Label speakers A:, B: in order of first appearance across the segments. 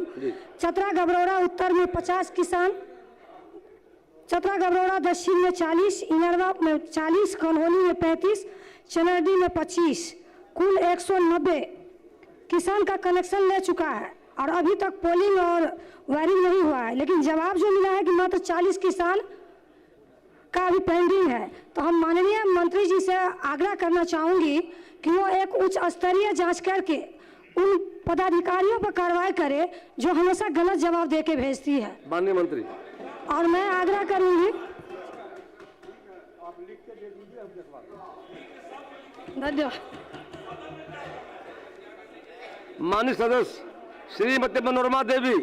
A: हूँ। चतरा गबरौरा उत्तर में 50 किसान, चतरा गबरौरा दक्षिण में 40, इनरवा में 40, कन्होली में 35, चनर्डी में 25, कुल 190 किसान का कनेक्शन ले चुका है और अभी तक पोलिंग और वायरिंग नहीं हुआ है। लेकिन जवाब जो मिला है कि मात्र 40 किसान का अभी पेंडिंग है। तो हम माननीय मंत्री जी से आग्रह करना चाहूँगी कि वो एक उच्च स्तरीय जांच करके उन पदाधिकारियों पर कार्रवाई करे जो हमेशा गलत जवाब दे के भेजती है।
B: माननीय मंत्री,
A: और मैं आग्रह करूँगी, धन्यवाद।
B: माननीय सदस्य श्रीमती मनोरमा देवी।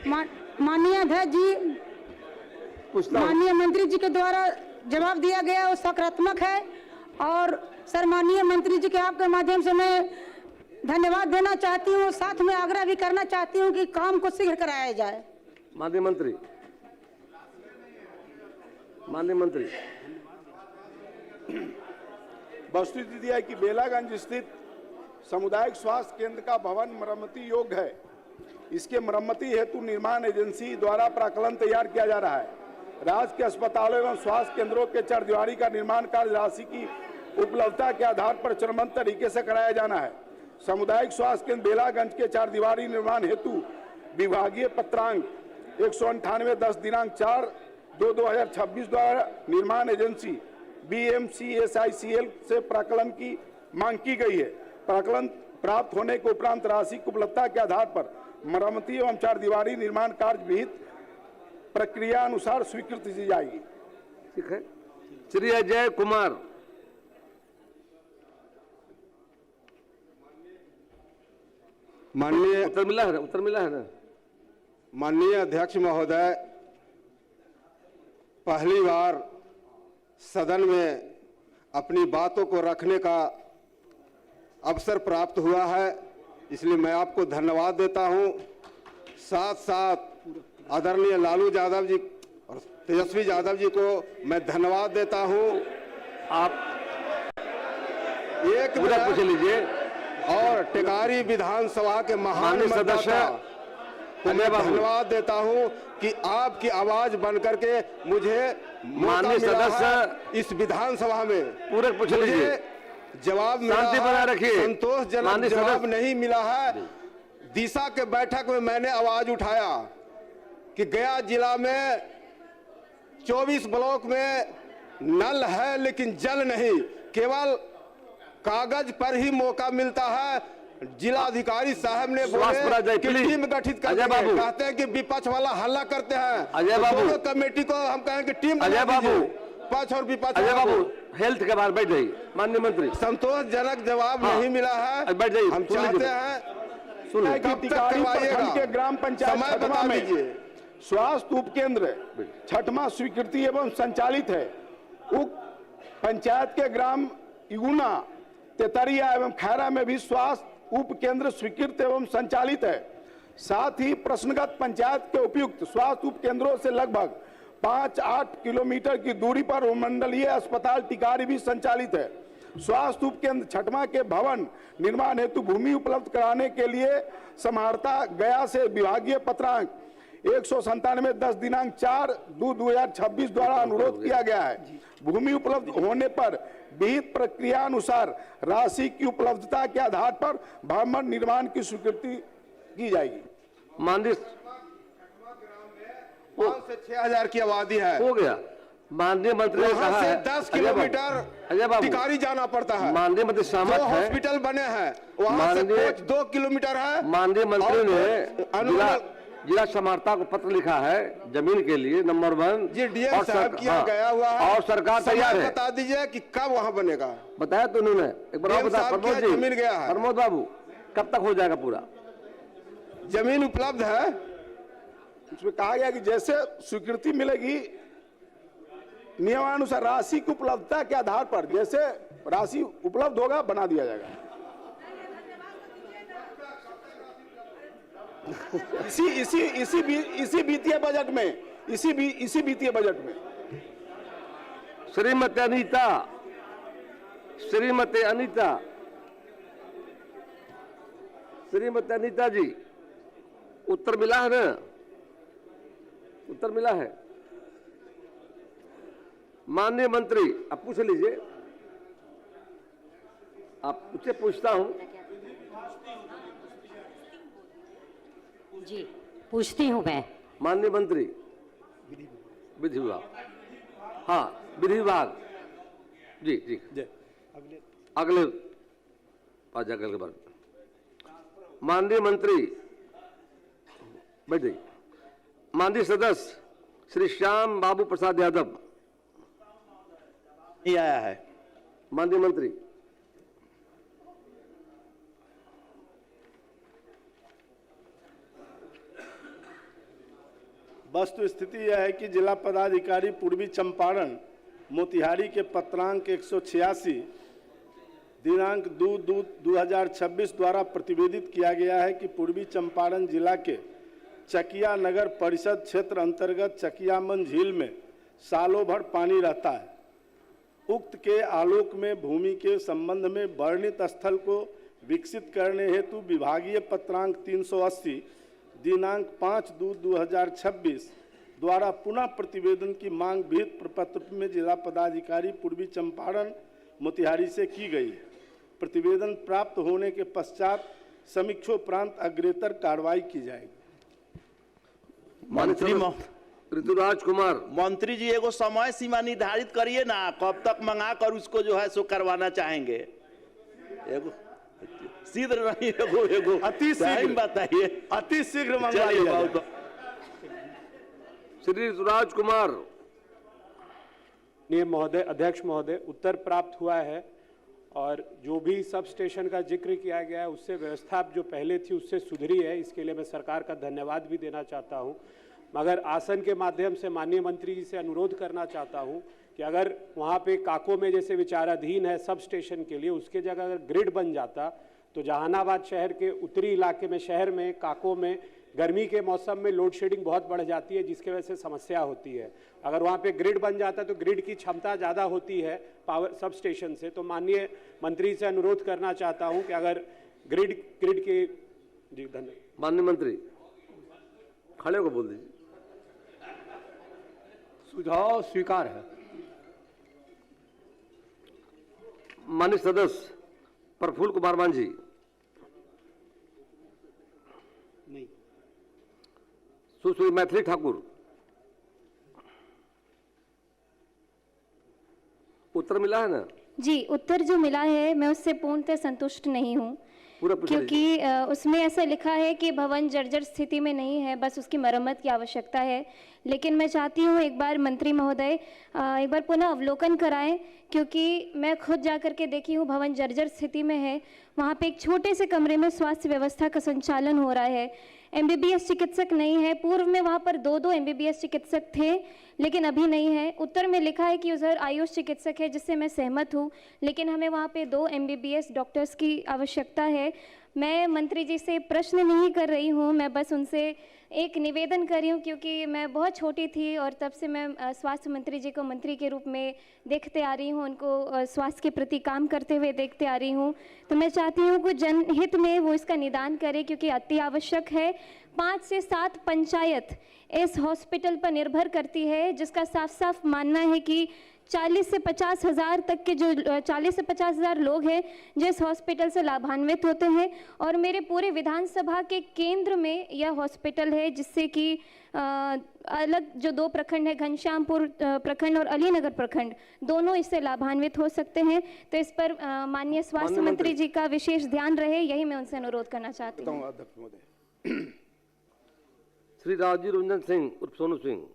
C: माननीय अध्यक्ष जी, माननीय मंत्री जी के द्वारा जवाब दिया गया वो सकारात्मक है और सर माननीय मंत्री जी के आपके माध्यम से मैं धन्यवाद देना चाहती हूँ। साथ में आग्रह भी करना चाहती हूँ कि काम को शीघ्र कराया जाए।
B: माननीय मंत्री, माननीय मंत्री,
D: वस्तुस्थिति है कि बेलागंज स्थित सामुदायिक स्वास्थ्य केंद्र का भवन मरम्मती योग्य है। इसके मरम्मती हेतु निर्माण एजेंसी द्वारा प्राक्कलन तैयार किया जा रहा है। राज्य के अस्पतालों एवं स्वास्थ्य केंद्रों के चरदीवारी का निर्माण कार्य राशि की उपलब्धता के आधार पर चरणबद्ध तरीके से कराया जाना है। सामुदायिक स्वास्थ्य केंद्र बेलागंज के चरदीवारी निर्माण हेतु विभागीय पत्रांक 198/10 दिनांक 4/2/2026 द्वारा निर्माण एजेंसी BMCSICL से प्राक्कलन की मांग की गई है। प्राक्कलन प्राप्त होने के उपरांत राशि की उपलब्धता के आधार पर मरम्मती एवं चरदीवारी निर्माण कार्य विहित प्रक्रिया अनुसार स्वीकृति दी जाएगी।
B: ठीक है। श्री अजय कुमार।
E: माननीय
B: उत्तर मिला है ना?
E: माननीय अध्यक्ष महोदय, पहली बार सदन में अपनी बातों को रखने का अवसर प्राप्त हुआ है, इसलिए मैं आपको धन्यवाद देता हूं। साथ साथ आदरणीय लालू यादव जी और तेजस्वी यादव जी को मैं धन्यवाद देता हूं।
B: आप
E: एक
B: पूरा पूछ लीजिए।
E: और टिकारी विधानसभा के महान
B: सदस्य
E: को मैं धन्यवाद देता हूं कि आपकी आवाज बनकर के मुझे
B: माननीय सदस्य
E: इस विधानसभा में
B: पूरे पूछ लीजिए।
E: जवाब
B: शांति बनाए रखिए।
E: संतोषजनक जवाब नहीं मिला है। दिशा के बैठक में मैंने आवाज उठाया कि गया जिला में 24 ब्लॉक में नल है लेकिन जल नहीं, केवल कागज पर ही मौका मिलता है। जिला अधिकारी साहब ने बोले कि टीम गठित करते हैं, कहते हैं कि विपक्ष वाला हल्ला करते हैं।
B: अजय बाबू,
E: दोनों कमेटी को हम कहें कि टीम
B: अजय बाबू,
E: पक्ष और विपक्ष।
B: अजय बाबू, हेल्थ के बारे बैठ जाइए। माननीय मंत्री,
E: संतोषजनक जवाब नहीं मिला है।
B: बैठ जाइए।
E: हम चाहते हैं
D: कब तक करवाइएगा के ग्राम पंचायत
E: समय बता दीजिए।
D: स्वास्थ्य उप केंद्र छठवां स्वीकृति एवं संचालित है। उप पंचायत के ग्राम इगुना, तेतरिया एवं खैरा में भी स्वास्थ्य उप केंद्र स्वीकृत एवं संचालित है। साथ ही प्रश्नगत पंचायत के उपयुक्त स्वास्थ्य उप केंद्रों से लगभग 5-8 किलोमीटर की दूरी पर उपमंडलीय अस्पताल टिकारी भी संचालित है। स्वास्थ्य उप केंद्र छठवां के भवन निर्माण हेतु भूमि उपलब्ध कराने के लिए समाहर्ता गया से विभागीय पत्रांक 197/10 दिनांक 4/2/2026 द्वारा अनुरोध किया गया है। भूमि उपलब्ध होने पर विहित प्रक्रिया अनुसार राशि की उपलब्धता के आधार पर भवन निर्माण की स्वीकृति की जाएगी।
B: माननीय
E: 5 से 6,000 की आबादी है।
B: हो गया। माननीय मंत्री ने कहा है
E: 10 किलोमीटर टिकारी जाना पड़ता है।
B: माननीय मंत्री सहमत है।
E: हॉस्पिटल बने हैं वहां से 2 किलोमीटर है।
B: माननीय मंत्री ने जिला समाहर्ता को पत्र लिखा है जमीन के लिए नंबर 1
E: जी डीएम साहब किया गया हुआ है
B: और सरकार तैयार है।
E: बता दीजिए कि कब वहां बनेगा।
B: बताया तो उन्होंने एक बार बता। प्रमोद जी,
E: जमीन गया है।
B: प्रमोद बाबू, कब तक हो जाएगा पूरा?
E: जमीन उपलब्ध है।
D: उसमें कहा गया कि जैसे स्वीकृति मिलेगी नियमानुसार राशि की उपलब्धता के आधार पर जैसे राशि उपलब्ध होगा बना दिया जाएगा। इसी वित्तीय बजट में इसी वित्तीय बजट में
B: श्रीमती अनीता श्रीमती अनीता जी, उत्तर मिला है ना? उत्तर मिला है? माननीय मंत्री, आप पूछ लीजिए, आप उससे पूछता हूं।
F: जी पूछती हूँ मैं।
B: माननीय मंत्री, विधि विभाग, हाँ विधि विभाग, जी जी अगले के बाद माननीय मंत्री बैठ जाइए। माननीय सदस्य श्री श्याम बाबू प्रसाद यादव
G: नहीं आया है।
B: माननीय मंत्री,
D: वस्तु स्थिति यह है कि जिला पदाधिकारी पूर्वी चंपारण मोतिहारी के पत्रांक 186 दिनांक 2/2/2026 द्वारा प्रतिवेदित किया गया है कि पूर्वी चंपारण जिला के चकिया नगर परिषद क्षेत्र अंतर्गत चकियामन झील में सालों भर पानी रहता है। उक्त के आलोक में भूमि के संबंध में वर्णित स्थल को विकसित करने हेतु विभागीय पत्रांक 380 दिनांक 5/2/2026 द्वारा पुनः प्रतिवेदन की मांग विहित प्रपत्र में जिला पदाधिकारी पूर्वी चंपारण मोतिहारी से की गई है। प्रतिवेदन प्राप्त होने के पश्चात समीक्षोपरांत अग्रेतर कार्रवाई की जाएगी।
G: मंत्री
B: ऋतुराज कुमार,
G: मंत्री जी एगो समय सीमा निर्धारित करिए ना, कब तक मंगा कर उसको जो है सो करवाना चाहेंगे। एगो शीघ्र नहीं, एगो
D: अति शीघ्र
G: बताइए,
D: अति शीघ्र मंगवाइए।
B: श्री ऋतुराज कुमार।
H: महोदय, अध्यक्ष महोदय, उत्तर प्राप्त हुआ है और जो भी सब स्टेशन का जिक्र किया गया है उससे व्यवस्था जो पहले थी उससे सुधरी है। इसके लिए मैं सरकार का धन्यवाद भी देना चाहता हूं। मगर आसन के माध्यम से माननीय मंत्री जी से अनुरोध करना चाहता हूं कि अगर वहां पे काको में जैसे विचाराधीन है सब स्टेशन के लिए, उसके जगह अगर ग्रिड बन जाता तो जहानाबाद शहर के उत्तरी इलाके में, शहर में, काको में गर्मी के मौसम में लोड शेडिंग बहुत बढ़ जाती है, जिसकी वजह से समस्या होती है। अगर वहाँ पे ग्रिड बन जाता है तो ग्रिड की क्षमता ज़्यादा होती है पावर सब स्टेशन से। तो माननीय मंत्री से अनुरोध करना चाहता हूँ कि अगर ग्रिड की, जी धन्यवाद।
B: माननीय मंत्री खड़े को बोल दीजिए।
I: सुझाव स्वीकार है।
B: माननीय सदस्य प्रफुल्ल कुमार मांझी, सुश्री मैथिली ठाकुर, उत्तर मिला है ना?
J: जी, उत्तर जो मिला है मैं उससे पूर्णतः संतुष्ट नहीं हूँ, क्योंकि उसमें ऐसा लिखा है कि भवन जर्जर स्थिति में नहीं है, बस उसकी मरम्मत की आवश्यकता है। लेकिन मैं चाहती हूँ एक बार मंत्री महोदय एक बार पुनः अवलोकन कराएं, क्योंकि मैं खुद जाकर के देखी हूँ भवन जर्जर स्थिति में है। वहाँ पे एक छोटे से कमरे में स्वास्थ्य व्यवस्था का संचालन हो रहा है। MBBS चिकित्सक नहीं है। पूर्व में वहाँ पर 2-2 MBBS चिकित्सक थे, लेकिन अभी नहीं है। उत्तर में लिखा है कि उधर आयुष चिकित्सक है, जिससे मैं सहमत हूँ, लेकिन हमें वहाँ पे 2 MBBS डॉक्टर्स की आवश्यकता है। मैं मंत्री जी से प्रश्न नहीं कर रही हूँ, मैं बस उनसे एक निवेदन कर रही हूँ, क्योंकि मैं बहुत छोटी थी और तब से मैं स्वास्थ्य मंत्री जी को मंत्री के रूप में देखते आ रही हूँ, उनको स्वास्थ्य के प्रति काम करते हुए देखते आ रही हूँ। तो मैं चाहती हूँ कि जनहित में वो इसका निदान करें, क्योंकि अति आवश्यक है। 5 से 7 पंचायत इस हॉस्पिटल पर निर्भर करती है, जिसका साफ साफ मानना है कि 40 से 50 हज़ार तक के जो 40 से 50 हज़ार लोग हैं जो इस हॉस्पिटल से लाभान्वित होते हैं। और मेरे पूरे विधानसभा के केंद्र में यह हॉस्पिटल है, जिससे कि अलग जो 2 प्रखंड है, घनश्यामपुर प्रखंड और अलीनगर प्रखंड, दोनों इससे लाभान्वित हो सकते हैं। तो इस पर माननीय स्वास्थ्य मंत्री जी का विशेष ध्यान रहे, यही मैं उनसे अनुरोध करना चाहती हूँ।
B: श्री राजीव रंजन सिंह उर्फ सोनू सिंह।